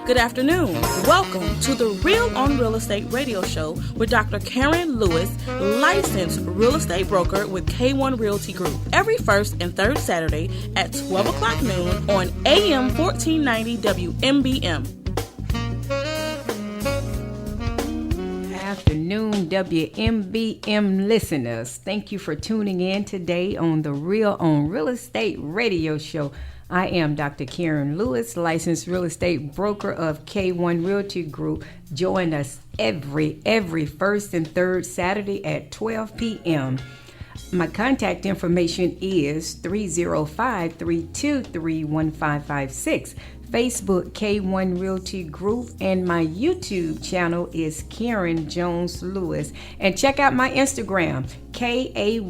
Good afternoon. Welcome to the Real on Real Estate radio show with Dr. Karen Lewis, licensed real estate broker with K1 Realty Group. Every first and third Saturday at 12 o'clock noon on AM 1490 WMBM. Afternoon, WMBM listeners. Thank you for tuning in today on the Real on Real Estate radio show. I am Dr. Karen Lewis, licensed real estate broker of K1 Realty Group. Join us every first and third Saturday at 12 p.m. My contact information is 305-323-1556. Facebook K1 Realty Group, and my YouTube channel is Karen Jones Lewis. And check out my Instagram, KAYJAY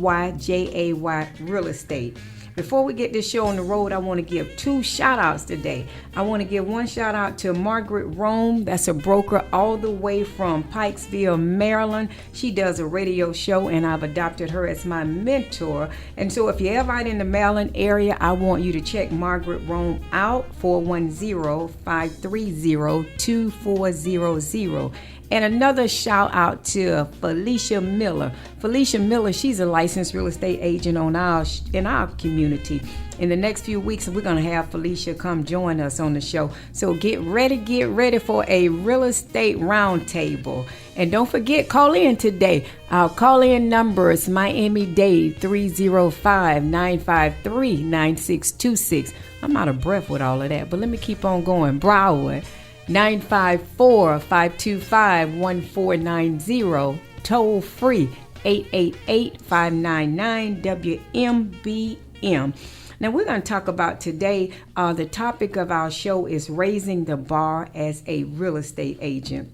Real Estate. Before we get this show on the road, I want to give two shout outs today. I want to give one shout out to Margaret Rome. That's a broker all the way from Pikesville, Maryland. She does a radio show and I've adopted her as my mentor. And so if you're ever out in the Maryland area, I want you to check Margaret Rome out, 410-530-2400. And another shout out to Felicia Miller. Felicia Miller, she's a licensed real estate agent in our community. In the next few weeks, we're going to have Felicia come join us on the show. So get ready for a real estate roundtable. And don't forget, call in today. Our call-in number is Miami-Dade 305-953-9626. I'm out of breath with all of that, but let me keep on going. Broward 954-525-1490, toll free 888-599-WMBM. Now we're going to talk about today, the topic of our show is raising the bar as a real estate agent.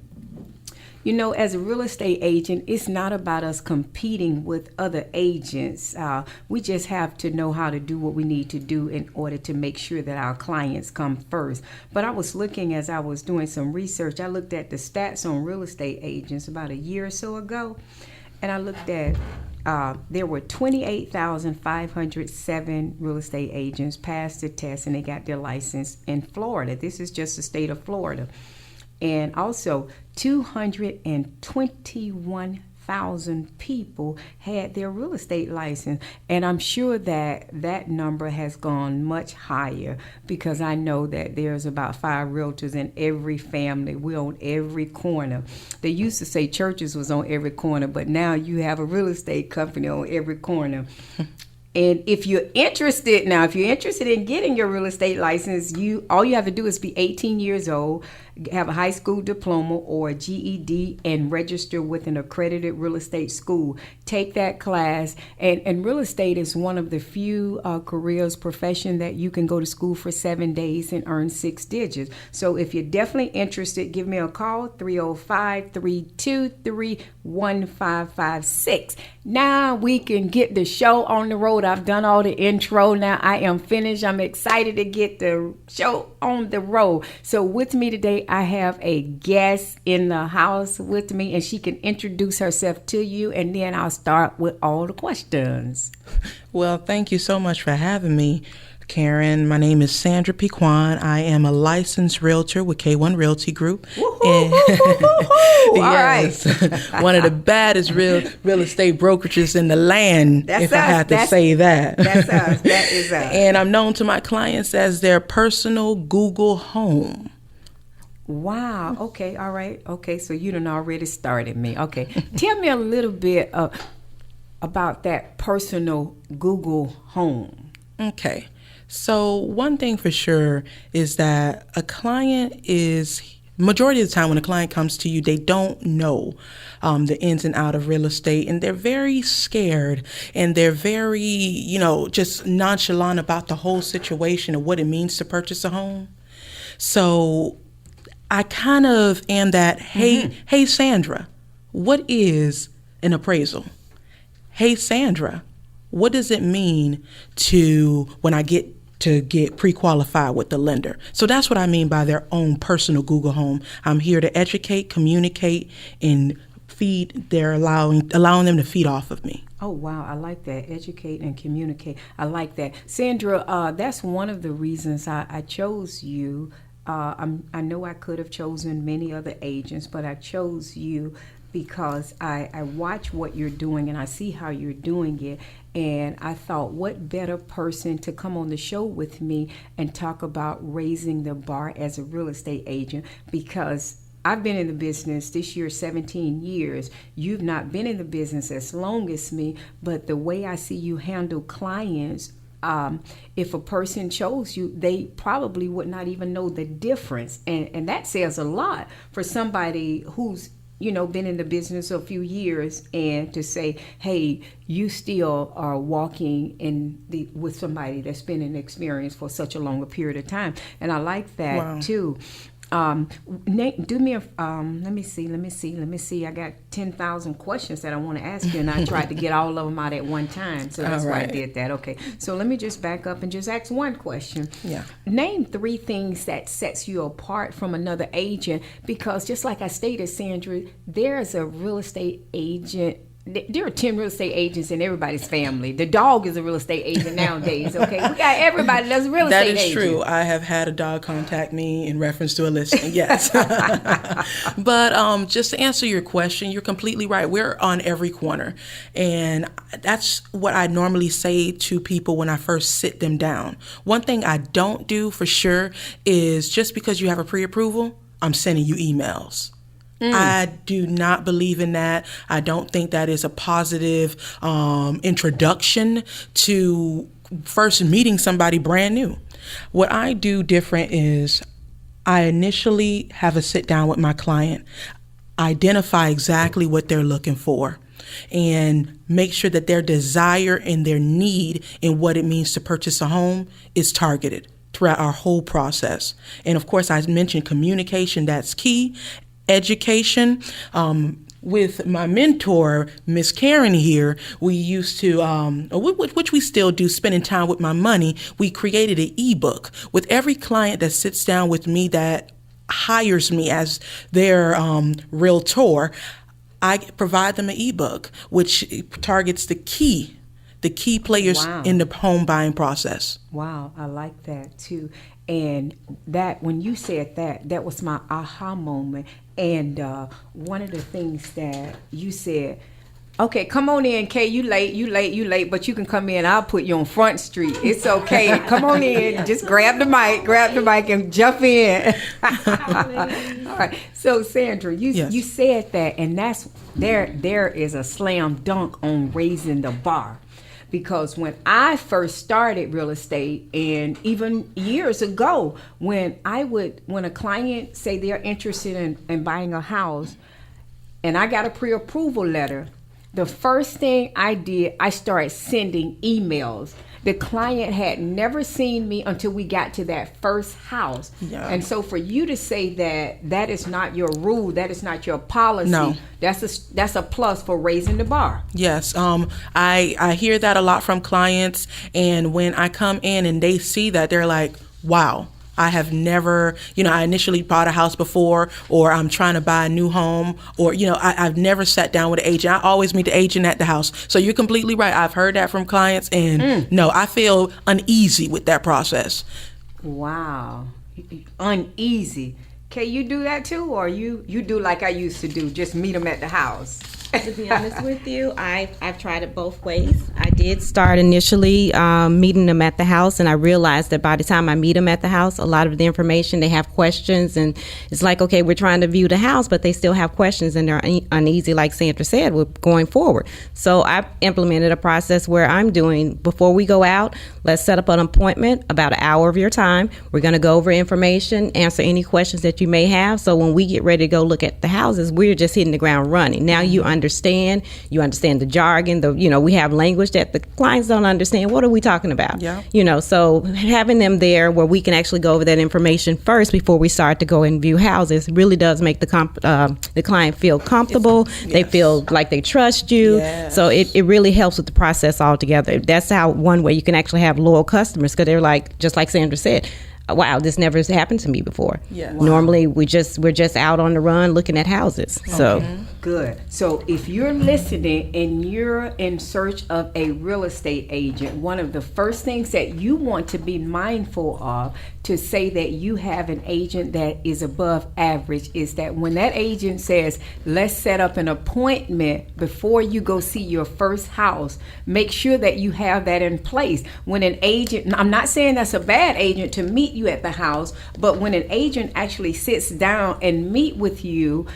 You know, as a real estate agent, it's not about us competing with other agents. We just have to know how to do what we need to do in order to make sure that our clients come first. But I was looking, as I was doing some research, I looked at the stats on real estate agents about a year or so ago. And I looked at, there were 28,507 real estate agents passed the test and they got their license in Florida. This is just the state of Florida. And also 221,000 people had their real estate license. And I'm sure that that number has gone much higher because I know that there's about 5 realtors in every family. We're on every corner. They used to say churches was on every corner, but now you have a real estate company on every corner. And if you're interested in getting your real estate license, all you have to do is be 18 years old, have a high school diploma or a GED, and register with an accredited real estate school. Take that class. And real estate is one of the few profession that you can go to school for 7 days and earn 6 digits. So if you're definitely interested, give me a call, 305-323-1556. Now we can get the show on the road. I've done all the intro. Now I am finished. I'm excited to get the show on the road. So with me today, I have a guest in the house with me, and she can introduce herself to you, and then I'll start with all the questions. Well, thank you so much for having me, Karen. My name is Sandra Piquant. I am a licensed realtor with K1 Realty Group. All right. One of the baddest real estate brokerages in the land, That's if I had to say that. That's us. That is us. And I'm known to my clients as their personal Google home. Wow. Okay. All right. Okay. So you done already started me. Okay. Tell me a little bit about that personal Google home. Okay. So one thing for sure is that majority of the time when a client comes to you, they don't know the ins and out of real estate, and they're very scared, and they're very, just nonchalant about the whole situation of what it means to purchase a home. So I kind of am that, hey, Sandra, what is an appraisal? Hey, Sandra, what does it mean when I get to get pre-qualified with the lender? So that's what I mean by their own personal Google home. I'm here to educate, communicate, and feed. They're allowing them to feed off of me. Oh, wow. I like that. Educate and communicate. I like that. Sandra, that's one of the reasons I chose you I know I could have chosen many other agents, but I chose you because I watch what you're doing and I see how you're doing it. And I thought, what better person to come on the show with me and talk about raising the bar as a real estate agent, because I've been in the business this year 17 years. You've not been in the business as long as me, but the way I see you handle clients, if a person chose you, they probably would not even know the difference. And that says a lot for somebody who's been in the business a few years, and to say, hey, you still are walking with somebody that's been in experience for such a longer period of time. And I like that. Wow. Too. Do me a let me see. I got 10,000 questions that I want to ask you, and I tried to get all of them out at one time, so that's why I did that. Okay, so let me just back up and just ask one question. Yeah. Name 3 things that sets you apart from another agent, because just like I stated, Sandra, there's a real estate agent. There are 10 real estate agents in everybody's family. The dog is a real estate agent nowadays, okay? We got everybody that's a real estate agent. That is true. I have had a dog contact me in reference to a listing, yes. But just to answer your question, you're completely right. We're on every corner. And that's what I normally say to people when I first sit them down. One thing I don't do for sure is, just because you have a pre-approval, I'm sending you emails. I do not believe in that. I don't think that is a positive introduction to first meeting somebody brand new. What I do different is I initially have a sit down with my client, identify exactly what they're looking for, and make sure that their desire and their need in what it means to purchase a home is targeted throughout our whole process. And of course, I mentioned communication, that's key. Education. With my mentor, Miss Karen here, we used to, which we still do, spending time with my money, we created an ebook. With every client that sits down with me that hires me as their realtor, I provide them an ebook, which targets the key players in the home buying process. Wow, I like that too. And that, when you said that was my aha moment. And one of the things that you said, okay, come on in, Kaye, you late, but you can come in. I'll put you on Front Street. It's okay. Come on in. Just grab the mic and jump in. All right. So, Sandra, you said that, and that's there is a slam dunk on raising the bar. Because when I first started real estate, and even years ago, when a client say they're interested in buying a house, and I got a pre-approval letter, the first thing I did, I started sending emails. The client had never seen me until we got to that first house. Yeah. And so for you to say that is not your rule, that is not your policy, no. That's a plus for raising the bar. Yes. I hear that a lot from clients, and when I come in and they see that, they're like, wow. I have never, I initially bought a house before, or I'm trying to buy a new home, or, I've never sat down with an agent. I always meet the agent at the house. So you're completely right. I've heard that from clients, and no, I feel uneasy with that process. Wow. Uneasy. Kaye, you do that too, or you do like I used to do, just meet them at the house? To be honest with you, I've tried it both ways. I did start initially meeting them at the house, and I realized that by the time I meet them at the house, a lot of the information, they have questions, and it's like, okay, we're trying to view the house, but they still have questions, and they're uneasy, like Sandra said, with going forward. So I've implemented a process where I'm doing, before we go out, let's set up an appointment, about an hour of your time. We're going to go over information, answer any questions that you may have. So when we get ready to go look at the houses, we're just hitting the ground running. Now you understand the jargon, we have language that the clients don't understand. What are we talking about? Yeah. So having them there where we can actually go over that information first before we start to go and view houses really does make the client feel comfortable. Yes. They feel like they trust you. Yes. So it really helps with the process altogether. That's how one way you can actually have loyal customers, because they're like, just like Sandra said, wow, this never has happened to me before. Yeah. Wow. Normally we're just out on the run looking at houses. Okay. So Good. So if you're listening and you're in search of a real estate agent, one of the first things that you want to be mindful of to say that you have an agent that is above average is that when that agent says, let's set up an appointment before you go see your first house, make sure that you have that in place. When an agent, I'm not saying that's a bad agent to meet you at the house, but when an agent actually sits down and meet with you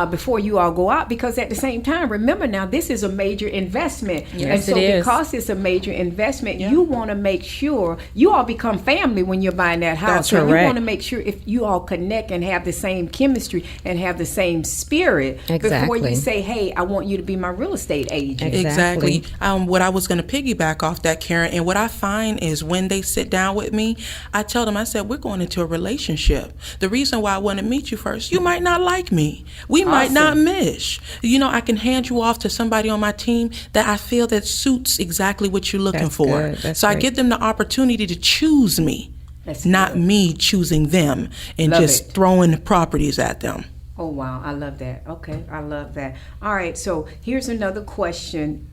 before you all go out, because at the same time, remember now, this is a major investment. Yes, and so it is. because it's a major investment, you want to make sure you all become family when you're buying that house. That's so correct. you want to make sure if you all connect and have the same chemistry and have the same spirit before Exactly. you say, hey, I want you to be my real estate agent. Exactly. What I was going to piggyback off that, Karen, and what I find is when they sit down with me, I tell them, I said, we're going into a relationship. The reason why I want to meet you first, you might not like me. We might not mesh. You know, I can hand you off to somebody on my team that I feel that suits exactly what you're looking That's for. good. That's so I great. give them the opportunity to choose me, That's not good. me choosing them and Love just it. throwing properties at them. Oh, wow. I love that. Okay. I love that. All right. So here's another question.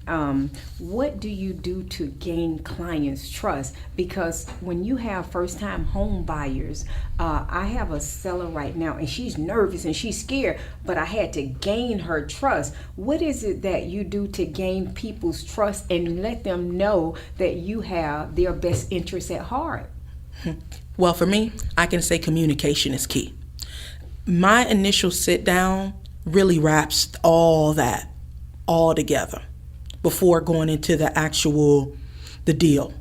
What do you do to gain clients' trust? Because when you have first-time home buyers, I have a seller right now, and she's nervous and she's scared, but I had to gain her trust. What is it that you do to gain people's trust and let them know that you have their best interests at heart? Well, for me, I can say communication is key. My initial sit down really wraps all that all together before going into the deal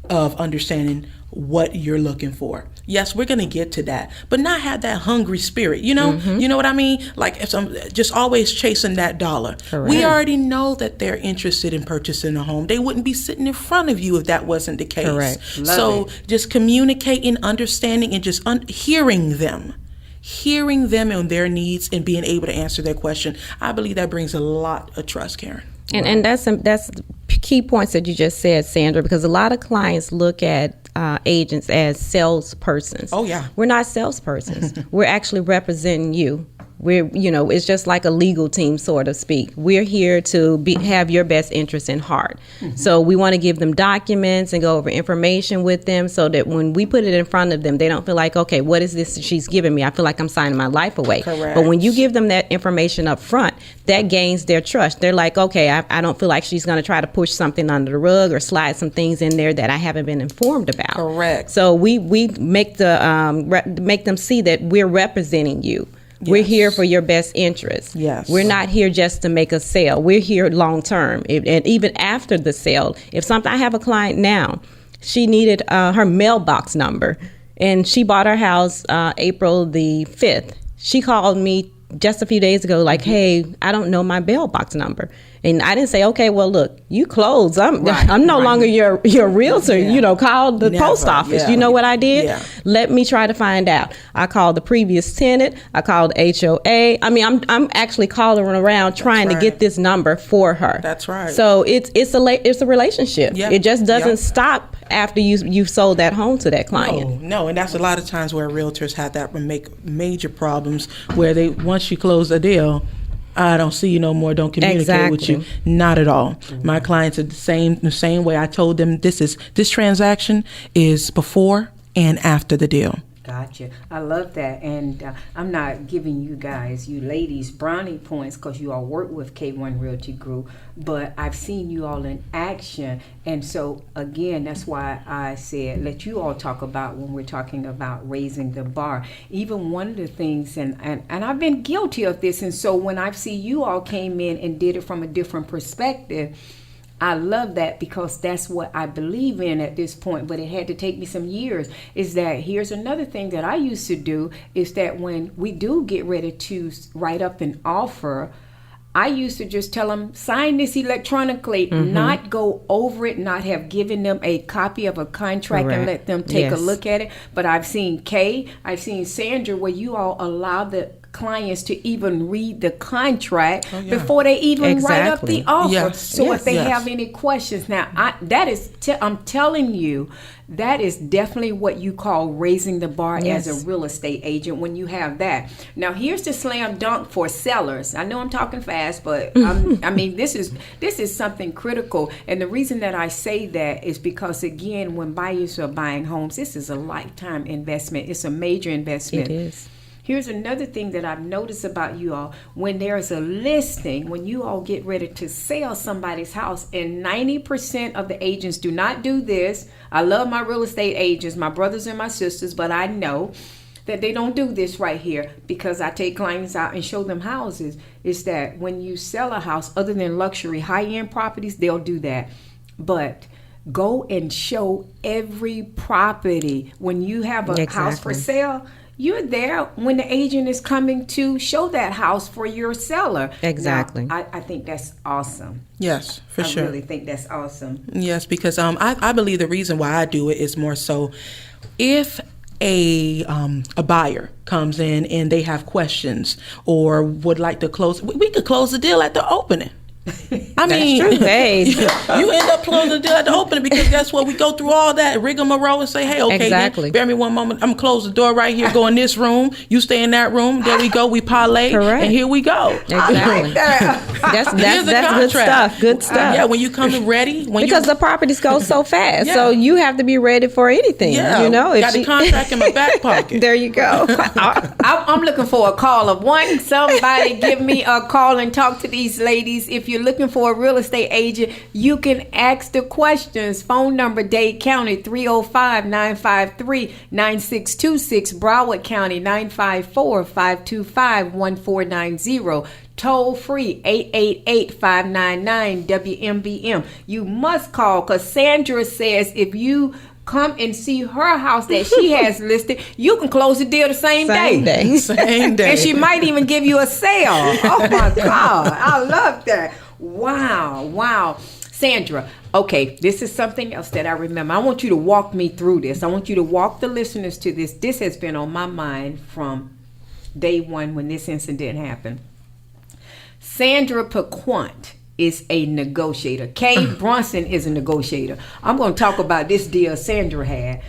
of understanding what you're looking for. Yes, we're going to get to that, but not have that hungry spirit. You know what I mean? Like if I'm just always chasing that dollar. Correct. We already know that they're interested in purchasing a home. They wouldn't be sitting in front of you if that wasn't the case. Correct. So just communicating, understanding, and just hearing them and their needs and being able to answer their question. I believe that brings a lot of trust, Karen. And that's key points that you just said, Sandra, because a lot of clients look at agents as salespersons. Oh, yeah. We're not salespersons. We're actually representing you. It's just like a legal team, so to speak. We're here to have your best interest in heart. Mm-hmm. So we want to give them documents and go over information with them so that when we put it in front of them, they don't feel like, okay, what is this she's giving me? I feel like I'm signing my life away. Correct. But when you give them that information up front, that gains their trust. They're like, okay, I don't feel like she's going to try to push something under the rug or slide some things in there that I haven't been informed about. Correct. So we make make them see that we're representing you. Yes. We're here for your best interest. Yes. We're not here just to make a sale. We're here long term. And even after the sale, I have a client now, she needed her mailbox number, and she bought her house April the 5th. She called me just a few days ago like, hey, I don't know my mailbox number. And I didn't say, okay, well, look, you closed. I'm no longer your realtor. Yeah. Call the post office. Yeah. You know what I did? Yeah. Let me try to find out. I called the previous tenant. I called HOA. I mean, I'm actually calling around trying to get this number for her. That's right. So it's a relationship. Yep. It just doesn't Yep. stop after you've sold that home to that client. No, and that's a lot of times where realtors have that make major problems where once you close a deal, I don't see you no more, don't communicate with you. Not at all. My clients are the same way. I told them this transaction is before and after the deal. Gotcha. I love that. And I'm not giving you ladies, brownie points because you all work with K1 Realty Group, but I've seen you all in action. And so, again, that's why I said let you all talk about when we're talking about raising the bar. Even one of the things, and I've been guilty of this, and so when I see you all came in and did it from a different perspective, I love that because that's what I believe in at this point, but it had to take me some years. Is that here's another thing that I used to do is that when we do get ready to write up an offer, I used to just tell them, sign this electronically, not go over it, not have given them a copy of a contract and let them take a look at it. But I've seen Kaye, I've seen Sandra, where you all allow the clients to even read the contract before they even write up the offer. If they have any questions. Now, I'm telling you, that is definitely what you call raising the bar as a real estate agent when you have that. Now, here's the slam dunk for sellers. I know I'm talking fast, but this is something critical. And the reason that I say that is because, again, when buyers are buying homes, this is a lifetime investment. It's a major investment. It is. Here's another thing that I've noticed about you all. When there's a listing, when you all get ready to sell somebody's house, and 90% of the agents do not do this. I love my real estate agents, my brothers and my sisters, but I know that they don't do this right here because I take clients out and show them houses. Is that when you sell a house, other than luxury high-end properties, they'll do that. But go and show every property. When you have a house for sale, you're there when the agent is coming to show that house for your seller. Exactly. Now, I think that's awesome. Yes, for sure. I really think that's awesome. Yes, because I believe the reason why I do it is more so if a buyer comes in and they have questions or would like to close, we could close the deal at the opening. I mean, true, babe. You end up closing the deal at the opening because guess what? We go through all that rigmarole and say, hey, okay, then, bear me one moment. I'm going to close the door right here, go in this room. You stay in that room. There we go. We parlay. Correct. And here we go. Exactly. I like that. that's good stuff. Good stuff. Yeah, when you come ready. Because the properties go so fast. Yeah. So you have to be ready for anything. Yeah. You know, got the contract in my back pocket. There you go. I'm looking for a caller. Somebody give me a call and talk to these ladies. If you're looking for a real estate agent, you can ask the questions. Phone number, Dade County, 305-953-9626. Broward County, 954-525-1490. Toll free, 888-599-WMBM. You must call because Sandra says if you come and see her house that she has listed, you can close the deal the same day. Same day. And she might even give you a sale. Oh my God. I love that. Wow. Sandra, okay, this is something else that I remember. I want you to walk me through this. I want you to walk the listeners to this. This has been on my mind from day one when this incident happened. Sandra Piquant is a negotiator. Kaye Brunson is a negotiator. I'm going to talk about this deal Sandra had.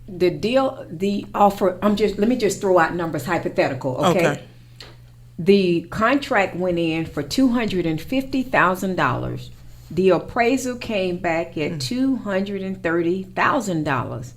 The offer, let me just throw out numbers, hypothetical, okay? The contract went in for $250,000. The appraisal came back at $230,000.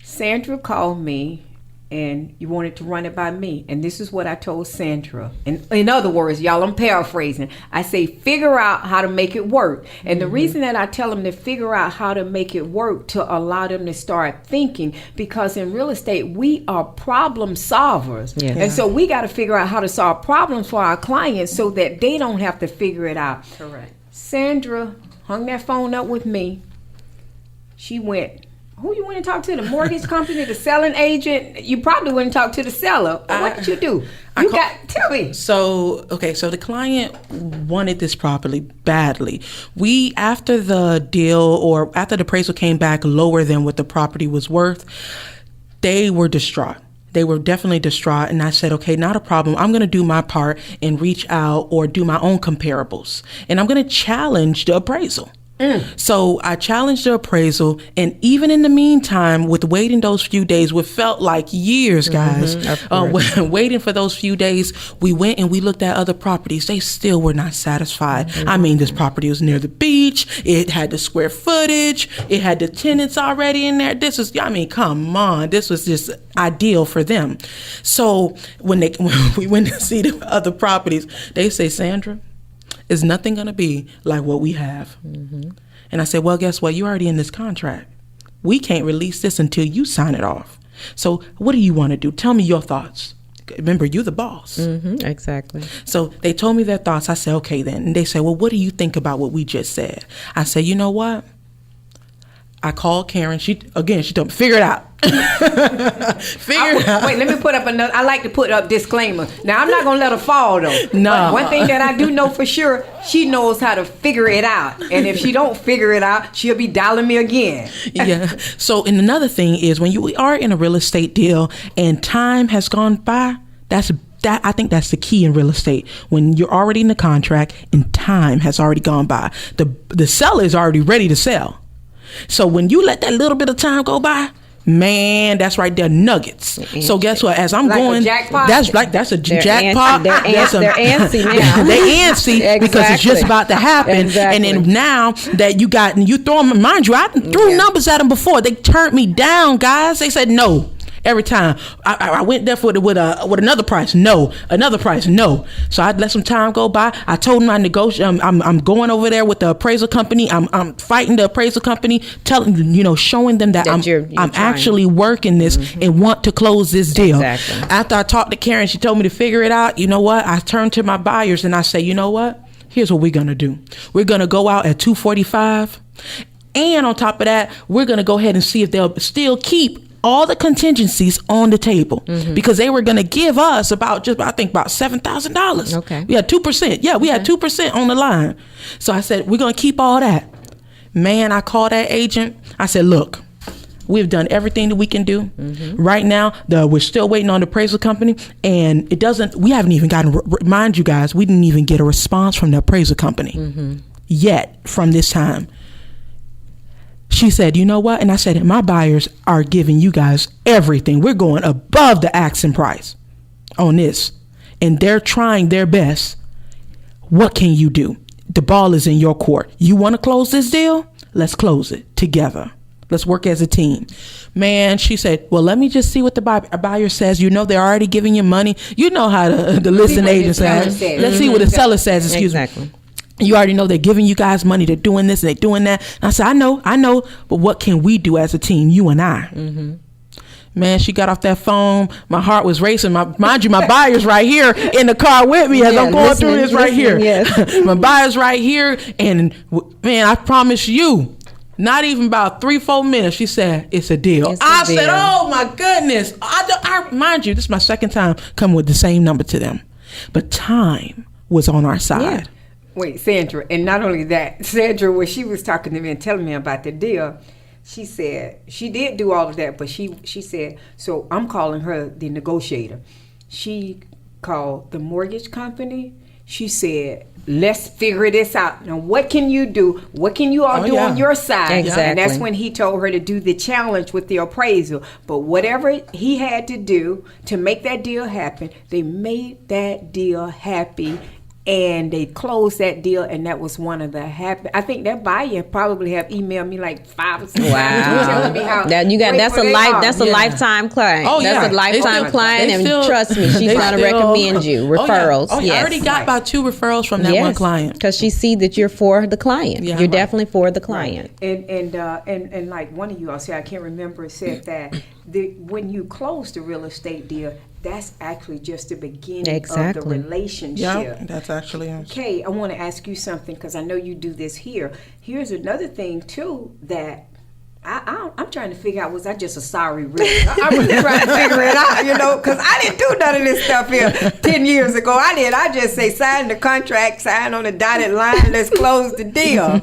Sandra called me and you wanted to run it by me. And this is what I told Sandra. And in other words, y'all, I'm paraphrasing. I say, figure out how to make it work. And the reason that I tell them to figure out how to make it work to allow them to start thinking, because in real estate, we are problem solvers. Yeah. And so we got to figure out how to solve problems for our clients so that they don't have to figure it out. Correct. Sandra hung that phone up with me. She went, who you went and talk to? The mortgage company, the selling agent? You probably wouldn't talk to the seller. What did you do? Tell me. So the client wanted this property badly. After the deal or after the appraisal came back lower than what the property was worth, they were distraught. They were definitely distraught. And I said, okay, not a problem. I'm going to do my part and reach out or do my own comparables. And I'm going to challenge the appraisal. So I challenged the appraisal, and even in the meantime, with waiting those few days, what felt like years, guys, waiting for those few days, we went and we looked at other properties. They still were not satisfied. I mean, this property was near the beach. It had the square footage. It had the tenants already in there. Come on. This was just ideal for them. So when we went to see the other properties, they say, Sandra, it's nothing going to be like what we have. And I said, well, guess what? You're already in this contract. We can't release this until you sign it off. So what do you want to do? Tell me your thoughts. Remember, you're the boss. Exactly. So they told me their thoughts. I said, okay, then. And they said, well, what do you think about what we just said? I said, you know what? I called Karen. She told me, figure it out. Wait, let me put up another. I like to put up disclaimer. Now, I'm not going to let her fall, though. No. But one thing that I do know for sure, she knows how to figure it out. And if she don't figure it out, she'll be dialing me again. Yeah. So, and another thing is when we are in a real estate deal and time has gone by, I think that's the key in real estate. When you're already in the contract and time has already gone by, the seller is already ready to sell. So when you let that little bit of time go by, man, that's right there, nuggets. So guess what? As I'm like going, that's a jackpot. They're antsy now. They antsy because it's just about to happen. Exactly. And then now that you throw them, mind you, I threw numbers at them before. They turned me down, guys. They said no. Every time I went there with another price, no, another price, no. So I let some time go by. I told them I negotiate. I'm going over there with the appraisal company. I'm fighting the appraisal company, showing them that I'm actually working this and want to close this deal. Exactly. After I talked to Karen, she told me to figure it out. You know what? I turned to my buyers and I say, you know what? Here's what we're gonna do. We're gonna go out at 245, and on top of that, we're gonna go ahead and see if they'll still keep all the contingencies on the table, because they were going to give us about $7,000. Okay. We had 2%. Yeah, we had 2% on the line. So I said, we're going to keep all that. Man, I called that agent. I said, look, we've done everything that we can do. Right now, we're still waiting on the appraisal company, and we haven't even gotten, mind you guys, we didn't even get a response from the appraisal company yet from this time. She said, you know what? And I said, my buyers are giving you guys everything. We're going above the asking price on this. And they're trying their best. What can you do? The ball is in your court. You want to close this deal? Let's close it together. Let's work as a team. Man, she said, well, let me just see what the buyer says. They're already giving you money. You know how the listing agent says. Let's see what the seller says. Excuse me. You already know they're giving you guys money. They're doing this and they're doing that. And I said, I know. But what can we do as a team, you and I? Man, she got off that phone. My heart was racing. Mind you, my buyer's right here in the car with me as I'm going through this right here. Yes. My buyer's right here. And man, I promise you, not even about 3-4 minutes, she said, it's a deal. I said, oh my goodness. Mind you, this is my second time coming with the same number to them. But time was on our side. Yeah. Wait, Sandra, and not only that, Sandra, when she was talking to me and telling me about the deal, she said she did do all of that, but she said, so I'm calling her the negotiator. She called the mortgage company. She said, let's figure this out. Now, what can you do? What can you all do on your side? Exactly. And that's when he told her to do the challenge with the appraisal. But whatever he had to do to make that deal happen, they made that deal happy. And they closed that deal, and that was one of the happy. I think that buyer probably have emailed me like 5 or 6 times telling me how that's a lifetime client. Oh, that's a lifetime client, and trust me, she's gonna recommend you referrals. Oh, yeah. I already got about 2 referrals from that one client because she see that you're for the client. Yeah, you're definitely for the client. And like one of you all said, I can't remember, said that when you close the real estate deal, that's actually just the beginning of the relationship. Yeah, that's actually it. Kaye, I want to ask you something because I know you do this here. Here's another thing too that I'm trying to figure out. Was I just a sorry realtor? I'm really trying to figure it out, because I didn't do none of this stuff here 10 years ago. I just say sign the contract, sign on the dotted line, let's close the deal.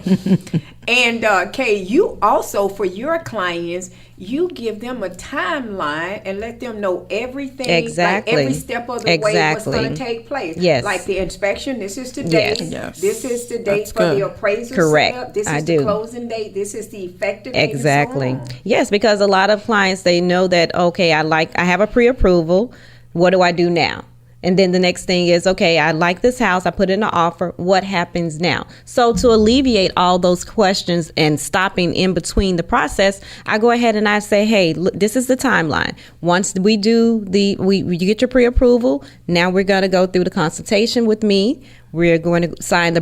And Kaye, you also, for your clients, you give them a timeline and let them know everything, like every step of the way what's going to take place. Yes. Like the inspection, this is the date. Yes. This is the date for the appraisal. Correct. Setup. This is the closing date. This is the effective date. Exactly. And so on. Yes, because a lot of clients, they know that, okay, I have a pre-approval. What do I do now? And then the next thing is, okay, I like this house. I put in an offer. What happens now? So to alleviate all those questions and stopping in between the process, I go ahead and I say, hey, look, this is the timeline. Once we do you get your pre-approval, now we're going to go through the consultation with me. We're going to sign the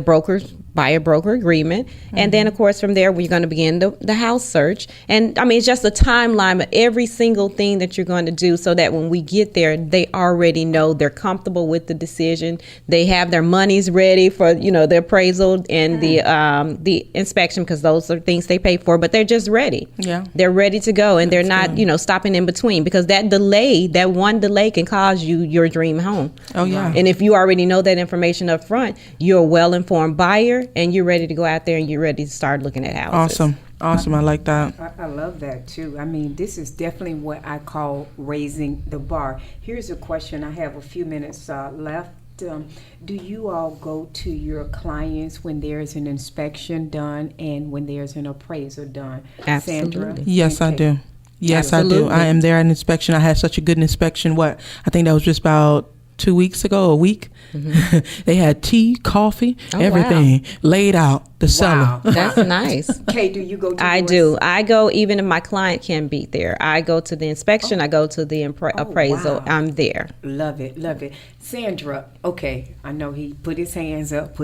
buyer-broker agreement. And then, of course, from there, we're going to begin the house search. And, it's just a timeline of every single thing that you're going to do so that when we get there, they already know they're comfortable with the decision. They have their monies ready for, the appraisal and the inspection because those are things they pay for. But they're just ready. Yeah. They're ready to go. And they're not, stopping in between because that one delay can cause you your dream home. Oh, yeah. And if you already know that information up front, you're a well-informed buyer and you're ready to go out there and you're ready to start looking at houses. Awesome. I like that. I love that too. I mean, this is definitely what I call raising the bar. Here's a question. I have a few minutes left. Do you all go to your clients when there's an inspection done and when there's an appraisal done? Absolutely. Sandra? Yes, I do. Yes, Absolutely. I do. I am there at an inspection. I had such a good inspection. I think that was just about 2 weeks ago, a week. Mm-hmm. They had tea, coffee, everything laid out. The seller. That's nice. Kaye, do you go to I yours? do. I go even if my client can't be there. I go to the inspection. I go to the appraisal. Wow. I'm there. Love it, love it. Sandra, okay, I know he put his hands up.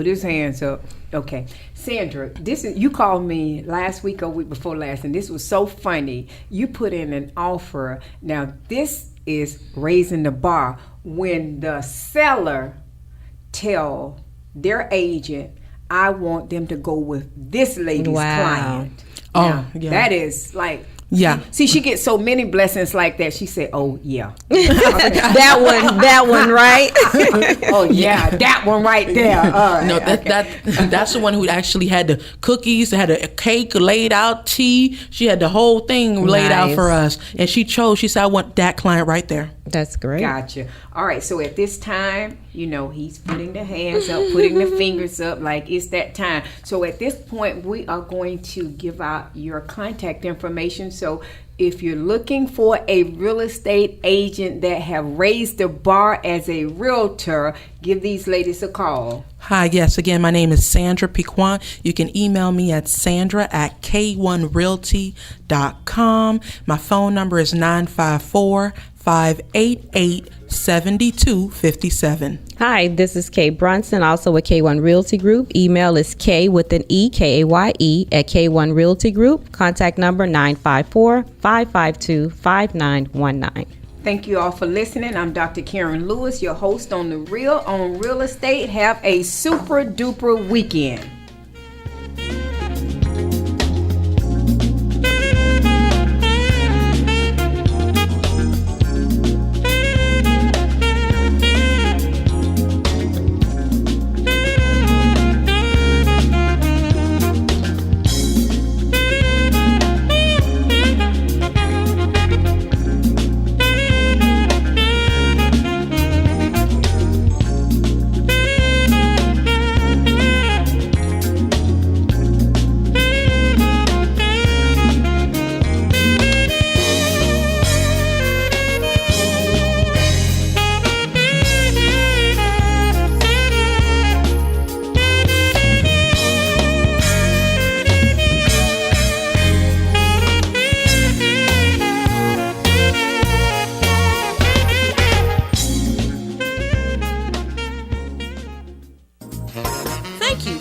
Okay, Sandra, you called me last week or week before last, and this was so funny. You put in an offer. Now, this is raising the bar when the seller tell their agent, I want them to go with this lady's client. Now, that is like, See, she gets so many blessings like that. She said, "Oh yeah, that one, right? Oh yeah, that one right there." No, that's the one who actually had the cookies, had a cake laid out, tea. She had the whole thing laid out for us, and she chose. She said, "I want that client right there." That's great. Gotcha. All right. So at this time, he's putting the hands up, putting the fingers up, like it's that time. So at this point, we are going to give out your contact information. So if you're looking for a real estate agent that have raised the bar as a realtor, give these ladies a call. Hi, yes, again, my name is Sandra Piquant. You can email me at sandra@k1realty.com. My phone number is 954-588-7257. Hi, this is Kaye Brunson, also with K1 Realty Group. Email is Kaye with an E, Kaye at K1 Realty Group. Contact number 954-552-5919. Thank you all for listening. I'm Dr. Karen Lewis, your host on The Real on Real Estate. Have a super duper weekend.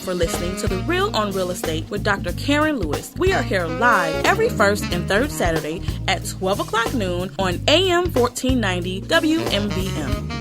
For listening to The Real on Real Estate with Dr. Karen Lewis. We are here live every first and third Saturday at 12 o'clock noon on AM 1490 WMVM.